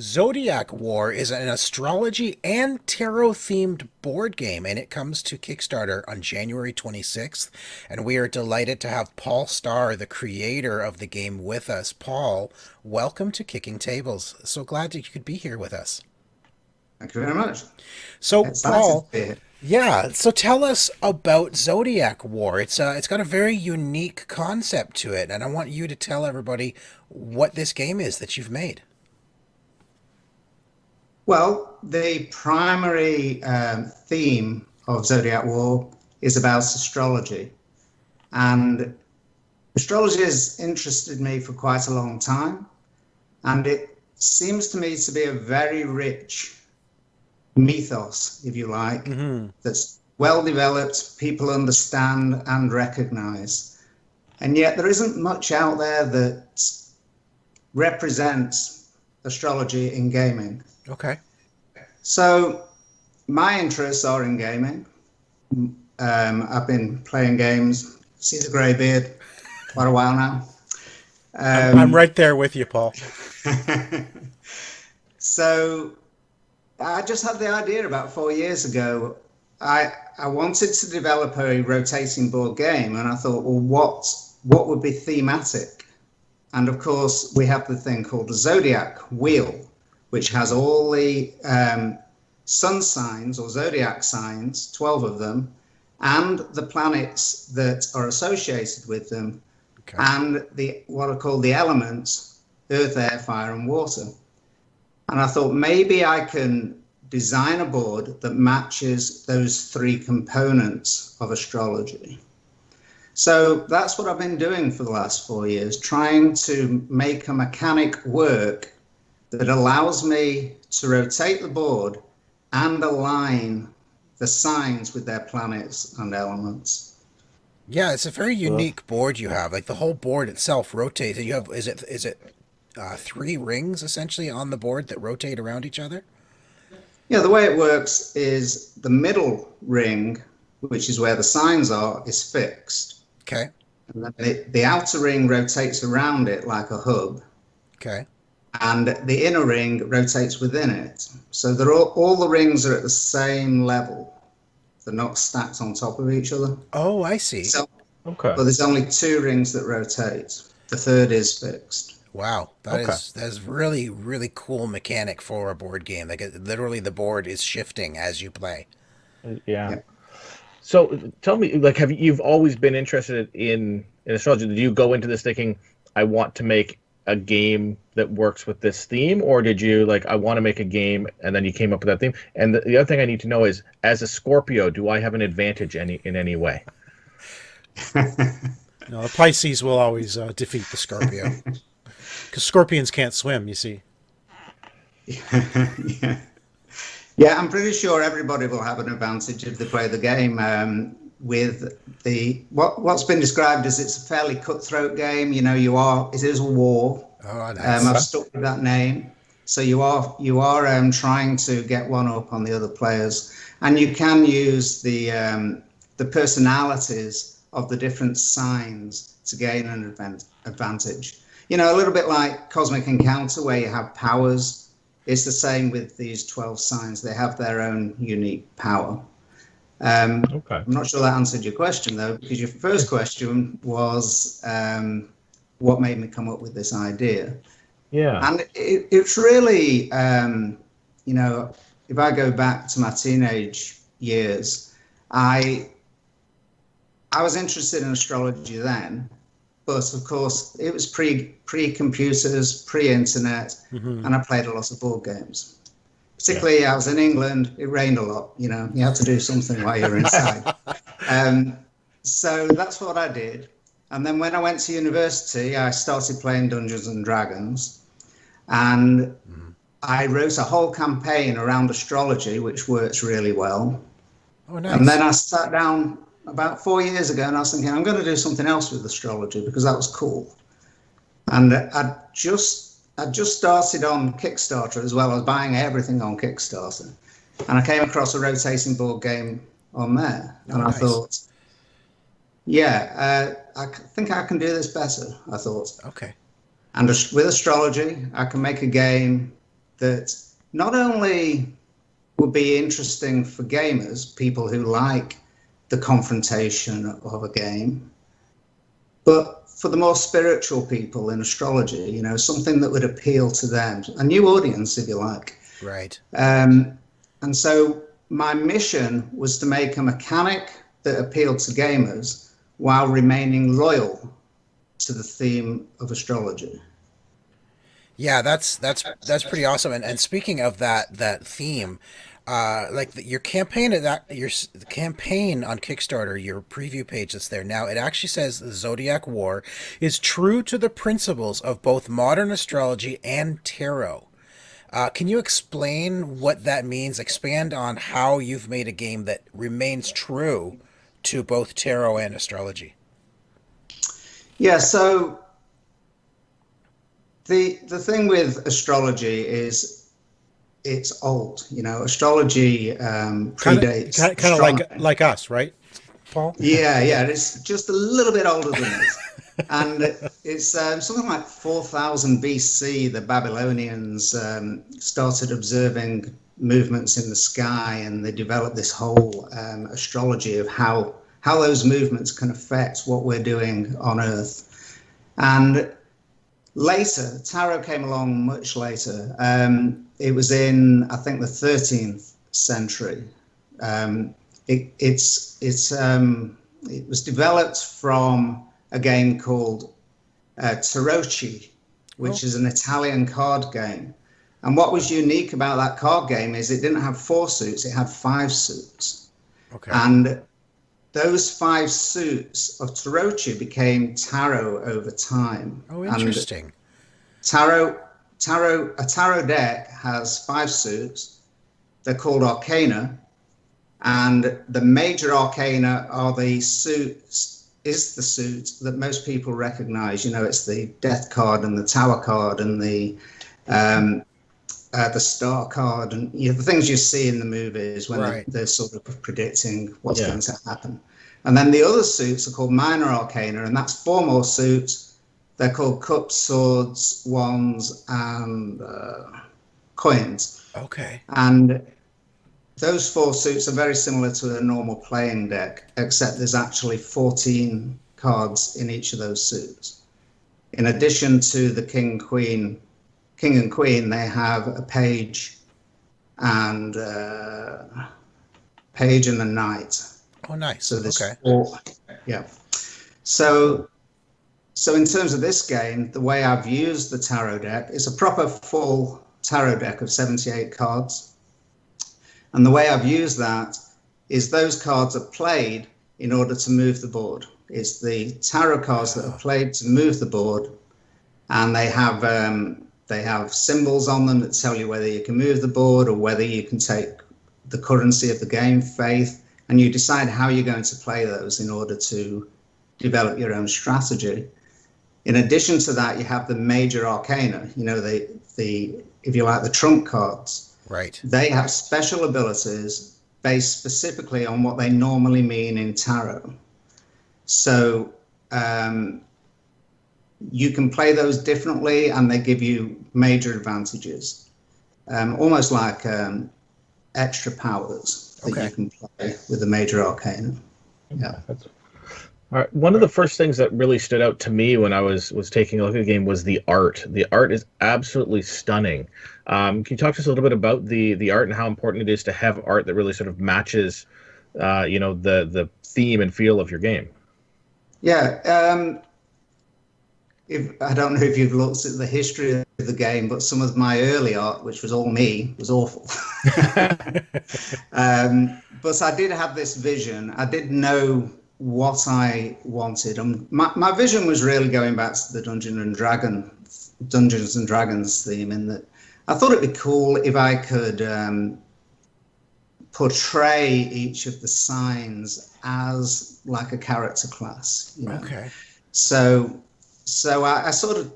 Zodiac War is an astrology and tarot themed board game, and it comes to Kickstarter on January 26th. And we are delighted to have Paul Starr, the creator of the game, with us. Paul, welcome to Kicking Tables. So glad that you could be here with us. Thank you very much. So, Excited to Paul, be here. yeah, so tell us about Zodiac War. It's got a very unique concept to it, and I want you to tell everybody what this game is that you've made. Well, the primary theme of Zodiac War is about astrology. And astrology has interested me for quite a long time. And it seems to me to be a very rich mythos, if you like, Mm-hmm. that's well developed, people understand and recognize. And yet there isn't much out there that represents astrology in gaming. Okay. So my interests are in gaming. I've been playing games, see the grey beard, quite a while now. I'm right there with you, Paul. So I just had the idea about 4 years ago. I wanted to develop a rotating board game, and I thought, well, what would be thematic? And of course, we have the thing called the Zodiac Wheel, which has all the sun signs or zodiac signs, 12 of them, and the planets that are associated with them, Okay. and the what are called the elements, earth, air, fire, and water. And I thought maybe I can design a board that matches those three components of astrology. So that's what I've been doing for the last 4 years, trying to make a mechanic work that allows me to rotate the board and align the signs with their planets and elements. Yeah, it's a very Well, unique board you have. Like the whole board itself rotates. You have is it three rings essentially on the board that rotate around each other? Yeah, the way it works is the middle ring, which is where the signs are, is fixed. Okay. And then the outer ring rotates around it like a hub, Okay. and the inner ring rotates within it. So all the rings are at the same level. They're not stacked on top of each other. Oh, I see. So, okay. but there's only two rings that rotate. The third is fixed. Wow, Okay. that is really cool mechanic for a board game. Like literally the board is shifting as you play. Yeah. Yeah. So tell me, like, you've always been interested in astrology? Did you go into this thinking, I want to make a game that works with this theme, or did you like, I want to make a game, and then you came up with that theme? And the other thing I need to know is, as a Scorpio, do I have an advantage in any way? No, the Pisces will always defeat the Scorpio because scorpions can't swim. You see. Yeah. Yeah, I'm pretty sure everybody will have an advantage if they play the game. With the what's been described as it's a fairly cutthroat game. You know, it is a war. Oh, nice. I've Okay. stuck with that name. So you are trying to get one up on the other players, and you can use the personalities of the different signs to gain an advantage. You know, a little bit like Cosmic Encounter, where you have powers. It's the same with these 12 signs. They have their own unique power. Okay. I'm not sure that answered your question, though, because your first question was what made me come up with this idea. Yeah. And it's really, you know, if I go back to my teenage years, I was interested in astrology then, but of course it was pre-computers, pre-internet, Hmm. and I played a lot of board games. Particularly, I was in England. It rained a lot. You know, you had to do something while you're inside. Um, so that's what I did. And then when I went to university, I started playing Dungeons and Dragons, and I wrote a whole campaign around astrology, which works really well. Oh, And then nice. I sat down about 4 years ago, and I was thinking, I'm going to do something else with astrology because that was cool. And I just started on Kickstarter as well. I was buying everything on Kickstarter, and I came across a rotating board game on there, Oh, and I nice. thought, yeah, I think I can do this better. I thought, Okay. and with astrology, I can make a game that not only would be interesting for gamers, people who like the confrontation of a game, but for the more spiritual people in astrology, you know, something that would appeal to them, a new audience, if you like. Right. And so my mission was to make a mechanic that appealed to gamers while remaining loyal to the theme of astrology. Yeah, that's pretty awesome. And speaking of that theme, like your campaign at the campaign on Kickstarter, your preview page that's there now, it actually says the Zodiac War is true to the principles of both modern astrology and tarot. Can you explain what that means? Expand on how you've made a game that remains true to both tarot and astrology. Yeah, so the thing with astrology is it's old. You know, astrology predates Kind of astronomy. like us, right, Paul? Yeah, it's just a little bit older than us. And it's something like 4000 BC, the Babylonians started observing movements in the sky, and they developed this whole astrology of how those movements can affect what we're doing on Earth. And later, tarot came along much later. It was in, I think, the 13th century. It was developed from a game called Tarocchi, which is an Italian card game. And what was unique about that card game is it didn't have 4 suits, it had 5 suits. Okay. And those 5 suits of Tarocchi became tarot over time. Oh, interesting. And a tarot deck has 5 suits. They're called arcana. And the major arcana are the suits, is the suit that most people recognize. You know, it's the death card and the tower card and the star card, and you know, the things you see in the movies when they're sort of predicting what's going to happen. And then the other suits are called minor arcana, and that's 4 more suits. They're called cups, swords, wands, and coins. Okay. And those 4 suits are very similar to a normal playing deck, except there's actually 14 cards in each of those suits. In addition to the king and queen, they have a page and a knight. Oh, nice. So there's okay. 4. Yeah. So in terms of this game, the way I've used the tarot deck is a proper full tarot deck of 78 cards. And the way I've used that is those cards are played in order to move the board. It's the tarot cards that are played to move the board, and they have symbols on them that tell you whether you can move the board or whether you can take the currency of the game, faith, and you decide how you're going to play those in order to develop your own strategy. In addition to that, you have the major arcana, you know, the if you like, the trump cards. Right. They have special abilities based specifically on what they normally mean in tarot. So you can play those differently, and they give you major advantages, almost like extra powers that you can play with the major arcana. Yeah. All right. One of the first things that really stood out to me when I was taking a look at the game was the art. The art is absolutely stunning. Can you talk to us a little bit about the art and how important it is to have art that really sort of matches, the theme and feel of your game? Yeah. I don't know if you've looked at the history of the game, but some of my early art, which was all me, was awful. But I did have this vision. I did know what I wanted. My vision was really going back to the Dungeons and Dragons theme, in that I thought it'd be cool if I could portray each of the signs as like a character class. You know? Okay. So I sort of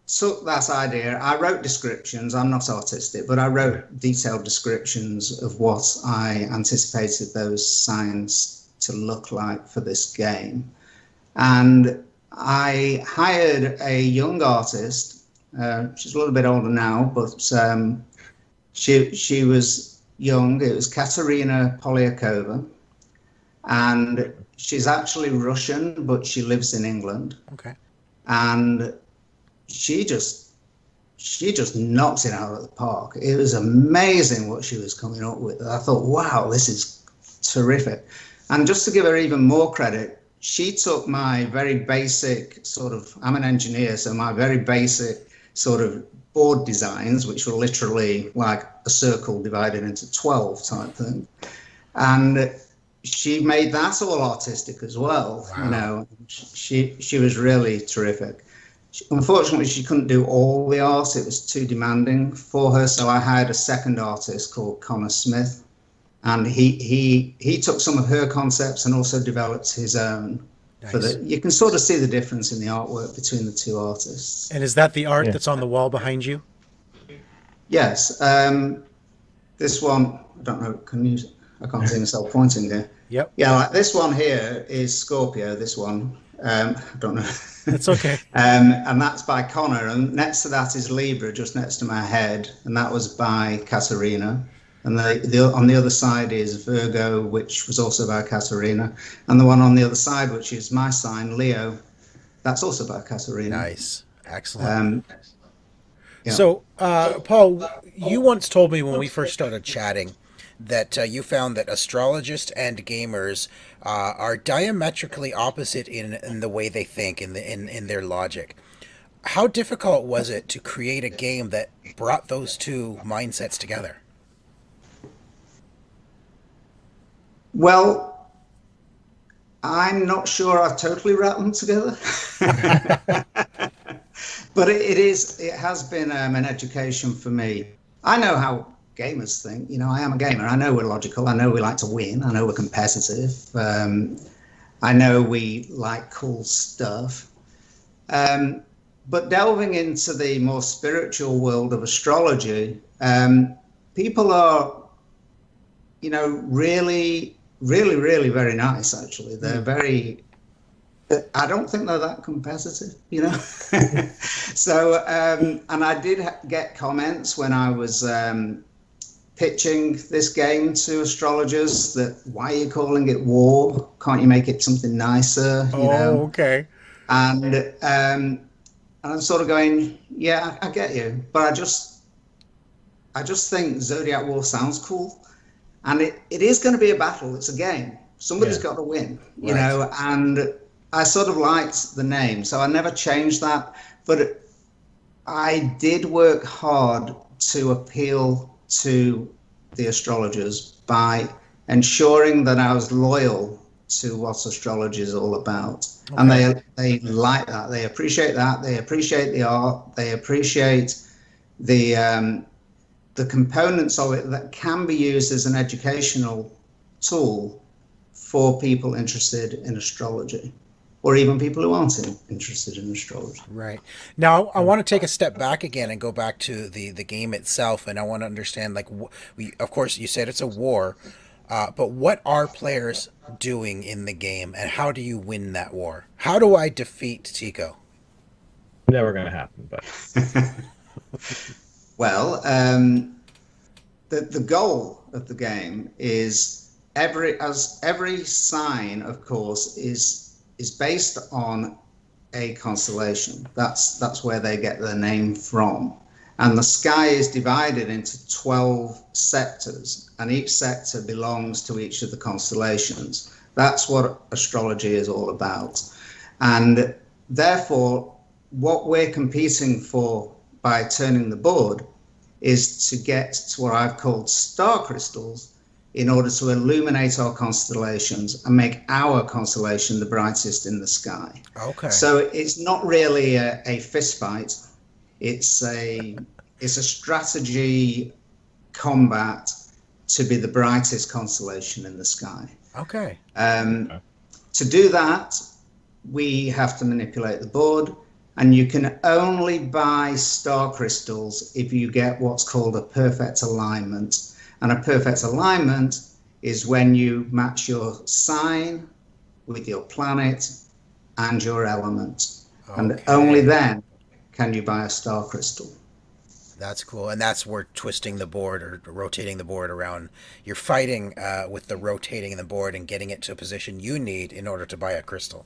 took that idea. I wrote descriptions. I'm not artistic, but I wrote detailed descriptions of what I anticipated those signs to look like for this game. And I hired a young artist. She's a little bit older now, but She was young. It was Katerina Polyakova, and she's actually Russian, but she lives in England. Okay. And she just knocked it out of the park. It was amazing what she was coming up with. I thought, wow, this is terrific. And just to give her even more credit, she took my very basic sort of, I'm an engineer, so my very basic sort of board designs, which were literally like a circle divided into 12 type thing. And she made that all artistic as well. Wow. You know, she was really terrific. Unfortunately, she couldn't do all the art. It was too demanding for her. So I hired a second artist called Connor Smith, and he took some of her concepts and also developed his own. Nice. You can sort of see the difference in the artwork between the two artists. And is that the art that's on the wall behind you? Yes. This one, I don't know. I can't see myself pointing here. Yep. Yeah, like this one here is Scorpio. This one, I don't know. That's okay. And that's by Connor. And next to that is Libra, just next to my head. And that was by Katerina. And on the other side is Virgo, which was also by Katerina. And the one on the other side, which is my sign, Leo, that's also by Katerina. Nice. Excellent. Yeah. So, Paul, you once told me when we first started chatting that you found that astrologists and gamers are diametrically opposite in the way they think, in their logic. How difficult was it to create a game that brought those two mindsets together? Well, I'm not sure I totally wrapped them together. But it has been an education for me. I know how gamers think. You know, I am a gamer. I know we're logical. I know we like to win. I know we're competitive. I know we like cool stuff. But delving into the more spiritual world of astrology, people are, you know, really, really, really very nice, actually. They're very, I don't think they're that competitive, you know. So, and I did get comments when I was pitching this game to astrologers that, why are you calling it war? Can't you make it something nicer? You know? Okay. And I'm sort of going, yeah, I get you, but I just think Zodiac War sounds cool, and it is going to be a battle. It's a game. Somebody's got to win, you know. And I sort of liked the name, so I never changed that. But I did work hard to appeal to the astrologers by ensuring that I was loyal to what astrology is all about. Okay. And they like that. They appreciate that. They appreciate the art. They appreciate the components of it that can be used as an educational tool for people interested in astrology, or even people who aren't interested in astrology. Right. Now, I want to take a step back again and go back to the game itself, and I want to understand, like, of course, you said it's a war, but what are players doing in the game, and how do you win that war? How do I defeat Tico? Never going to happen, but... Well, the goal of the game is every sign, of course, is based on a constellation. That's where they get their name from. And the sky is divided into 12 sectors, and each sector belongs to each of the constellations. That's what astrology is all about. And therefore, what we're competing for by turning the board is to get to what I've called star crystals in order to illuminate our constellations and make our constellation the brightest in the sky. Okay. So it's not really a fist fight. It's a strategy combat to be the brightest constellation in the sky. Okay. To do that, we have to manipulate the board, and you can only buy star crystals if you get what's called a perfect alignment. And a perfect alignment is when you match your sign with your planet and your element. Okay. And only then can you buy a star crystal. That's cool, and that's where twisting the board or rotating the board around. You're fighting with the rotating the board and getting it to a position you need in order to buy a crystal.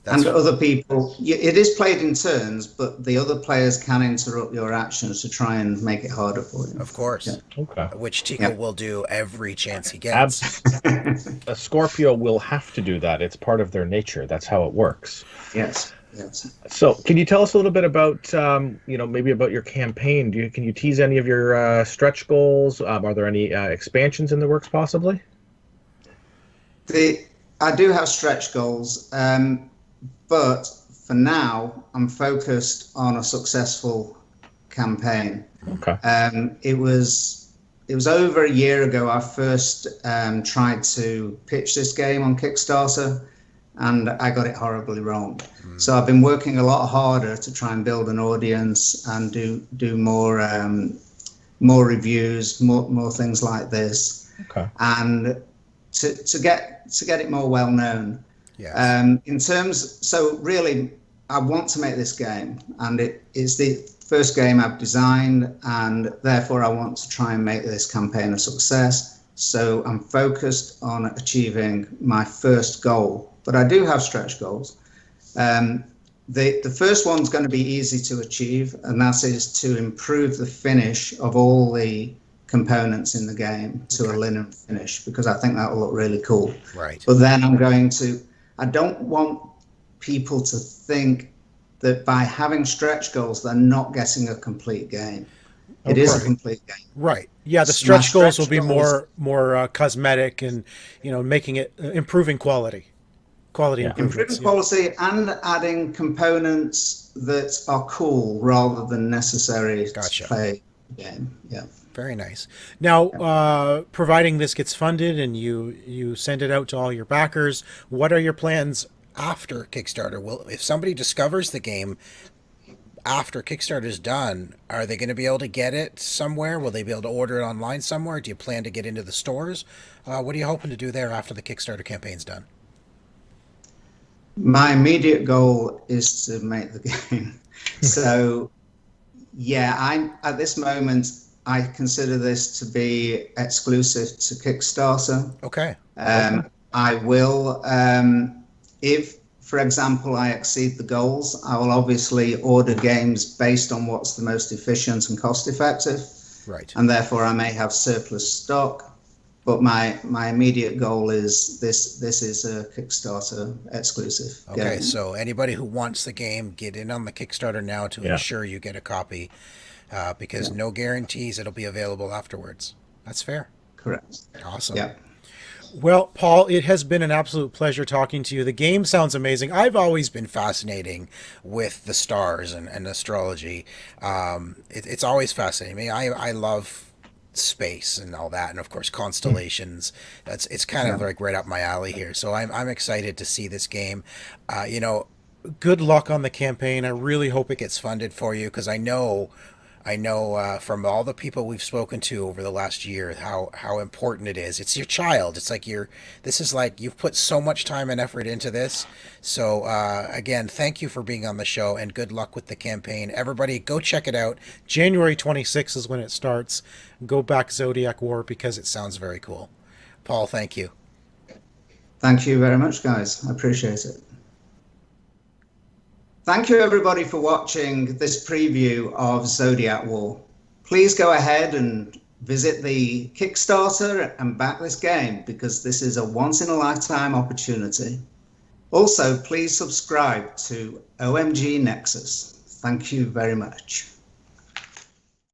And That's other people, it is played in turns, but the other players can interrupt your actions to try and make it harder for you. of course, Yeah. Okay. which Tico Yeah. will do every chance he gets. Abs- a Scorpio will have to do that. It's part of their nature. That's how it works. Yes. Yes. So, can you tell us a little bit about, maybe about your campaign? Can you tease any of your stretch goals? Are there any expansions in the works, possibly? I do have stretch goals, but for now, I'm focused on a successful campaign. Okay. It was over a year ago I first tried to pitch this game on Kickstarter, and I got it horribly wrong. So I've been working a lot harder to try and build an audience and do more reviews, more things like this, Okay. and to get it more well known. Yes. In terms, so really, I want to make this game, and it is the first game I've designed, and therefore I want to try and make this campaign a success. So I'm focused on achieving my first goal, but I do have stretch goals. The first one's going to be easy to achieve, and that is to improve the finish of all the components in the game to a linen finish, because I think that will look really cool. Right. But then I don't want people to think that by having stretch goals, they're not getting a complete game. It is a complete game. Right. Yeah, the stretch goals will be more cosmetic and, making it improving quality. Quality improvements. Improving quality and adding components that are cool rather than necessary to play the game. Yeah. Very nice. Now, providing this gets funded and you send it out to all your backers, what are your plans after Kickstarter? If somebody discovers the game after Kickstarter's done, are they going to be able to get it somewhere? Will they be able to order it online somewhere? Do you plan to get into the stores? What are you hoping to do there after the Kickstarter campaign's done? My immediate goal is to make the game. So, yeah, at this moment, I consider this to be exclusive to Kickstarter. Okay. I will, if, for example, I exceed the goals, I will obviously order games based on what's the most efficient and cost effective. Right. And therefore I may have surplus stock. But my immediate goal is this is a Kickstarter exclusive Okay, game. so anybody who wants the game, get in on the Kickstarter now to ensure you get a copy, because no guarantees it'll be available afterwards. That's fair. Correct. Awesome. Yeah. Well, Paul, it has been an absolute pleasure talking to you. The game sounds amazing. I've always been fascinating with the stars and astrology. It's always fascinating me. I love space and all that, and of course constellations. It's kind of like right up my alley here. So I'm excited to see this game. Good luck on the campaign. I really hope it gets funded for you, because I know from all the people we've spoken to over the last year how important it is. It's your child. It's like this is like you've put so much time and effort into this. So again, thank you for being on the show, and good luck with the campaign. Everybody go check it out. January 26th is when it starts. Go back Zodiac War, because it sounds very cool. Paul, thank you. Thank you very much, guys. I appreciate it. Thank you, everybody, for watching this preview of Zodiac War. Please go ahead and visit the Kickstarter and back this game, because this is a once-in-a-lifetime opportunity. Also, please subscribe to OMG Nexus. Thank you very much.